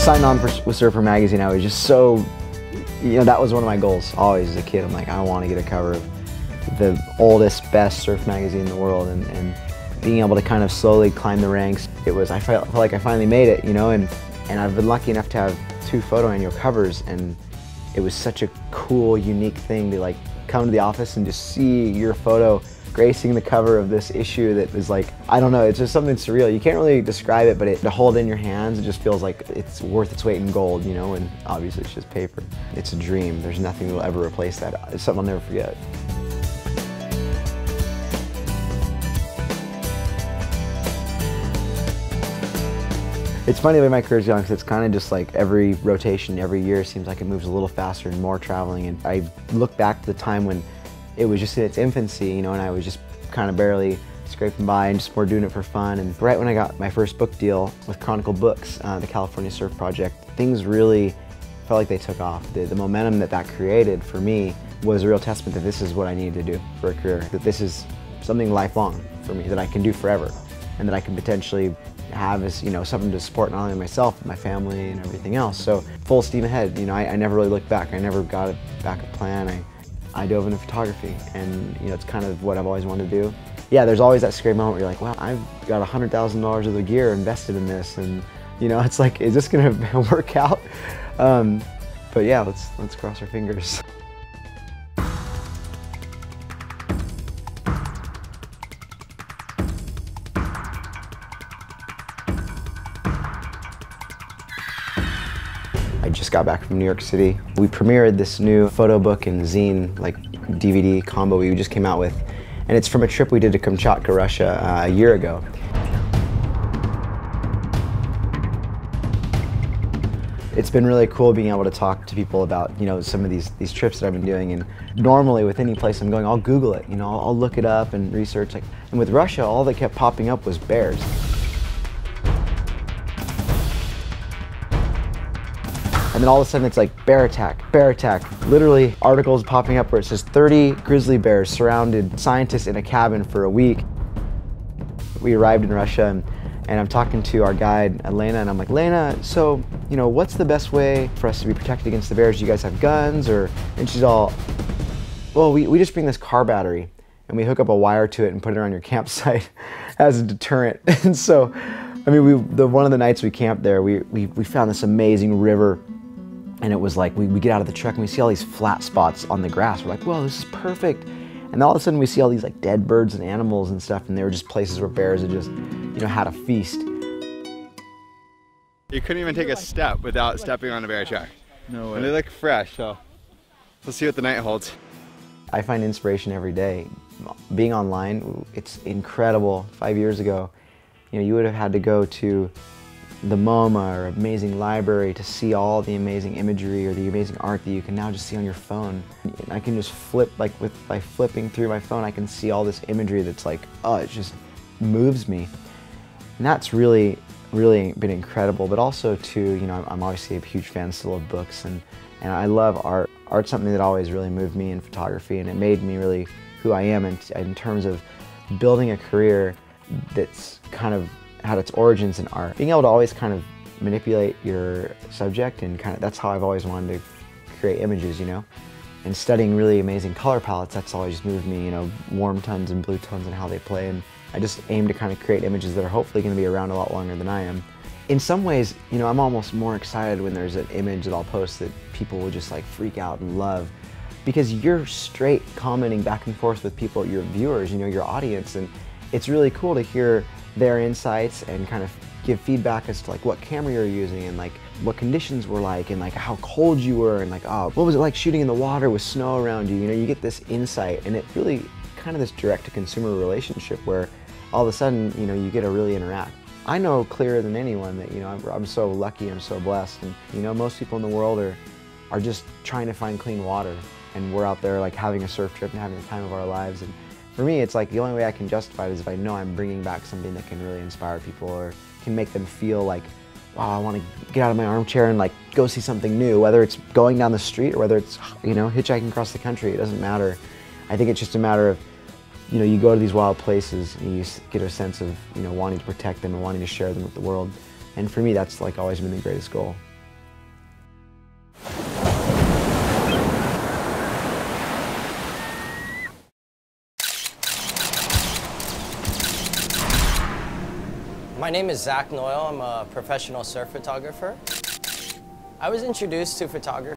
signed on with Surfer Magazine, I was just so, that was one of my goals always as a kid. I'm like, I want to get a cover of the oldest, best surf magazine in the world, and being able to kind of slowly climb the ranks. I felt like I finally made it, and I've been lucky enough to have 2 photo annual covers, and it was such a cool, unique thing to like come to the office and just see your photo gracing the cover of this issue that was like, I don't know, it's just something surreal. You can't really describe it, but to hold it in your hands, it just feels like it's worth its weight in gold, and obviously it's just paper. It's a dream. There's nothing that will ever replace that. It's something I'll never forget. It's funny the way my career's gone, because it's kind of just like every rotation, every year seems like it moves a little faster and more traveling. And I look back to the time when it was just in its infancy, and I was just kind of barely scraping by and just more doing it for fun. And right when I got my first book deal with Chronicle Books, the California Surf Project, things really felt like they took off. The momentum that created for me was a real testament that this is what I needed to do for a career, that this is something lifelong for me, that I can do forever, and that I can potentially have as something to support not only myself, my family, and everything else. So full steam ahead. I never really looked back. I never got a backup plan. I dove into photography, and it's kind of what I've always wanted to do. Yeah, there's always that scary moment where you're like, well, I've got $100,000 of the gear invested in this, and it's like, is this gonna work out? But yeah, let's cross our fingers. I just got back from New York City. We premiered this new photo book and zine, like DVD combo we just came out with. And it's from a trip we did to Kamchatka, Russia a year ago. It's been really cool being able to talk to people about, some of these trips that I've been doing. And normally with any place I'm going, I'll Google it, I'll look it up and research. And with Russia, all that kept popping up was bears. And then all of a sudden it's like bear attack, bear attack. Literally articles popping up where it says 30 grizzly bears surrounded scientists in a cabin for a week. We arrived in Russia and I'm talking to our guide, Elena, and I'm like, Elena, so, what's the best way for us to be protected against the bears? Do you guys have guns? And she's all, well, we just bring this car battery and we hook up a wire to it and put it on your campsite as a deterrent. And so, I mean, one of the nights we camped there, we found this amazing river. And it was like, we get out of the truck and we see all these flat spots on the grass. We're like, whoa, this is perfect. And all of a sudden we see all these like dead birds and animals and stuff, and they were just places where bears had just, had a feast. You couldn't even take a step without stepping on a bear track. No way. And they look fresh, so we'll see what the night holds. I find inspiration every day. Being online, it's incredible. 5 years ago, you would have had to go to the MoMA or amazing library to see all the amazing imagery or the amazing art that you can now just see on your phone. I can just flip, by flipping through my phone, I can see all this imagery that's like, oh, it just moves me. And that's really, really been incredible. But also too, I'm obviously a huge fan still of books, and I love art. Art's something that always really moved me in photography, and it made me really who I am in terms of building a career that's kind of had its origins in art. Being able to always kind of manipulate your subject, and that's how I've always wanted to create images, And studying really amazing color palettes, that's always just moved me, warm tones and blue tones and how they play. And I just aim to kind of create images that are hopefully going to be around a lot longer than I am. In some ways, I'm almost more excited when there's an image that I'll post that people will just like freak out and love. Because you're straight commenting back and forth with people, your viewers, your audience, and it's really cool to hear their insights and kind of give feedback as to like what camera you're using and like what conditions were like and like how cold you were and like, oh, what was it like shooting in the water with snow around you? You get this insight, and it really kind of this direct-to-consumer relationship where all of a sudden, you get to really interact. I know clearer than anyone that, I'm so lucky, I'm so blessed, and most people in the world are just trying to find clean water, and we're out there like having a surf trip and having the time of our lives. And for me, it's like the only way I can justify it is if I know I'm bringing back something that can really inspire people or can make them feel like, wow, I want to get out of my armchair and like go see something new, whether it's going down the street or whether it's, hitchhiking across the country. It doesn't matter. I think it's just a matter of, you go to these wild places and you get a sense of, wanting to protect them and wanting to share them with the world. And for me, that's like always been the greatest goal. My name is Zach Noyle. I'm a professional surf photographer. I was introduced to photography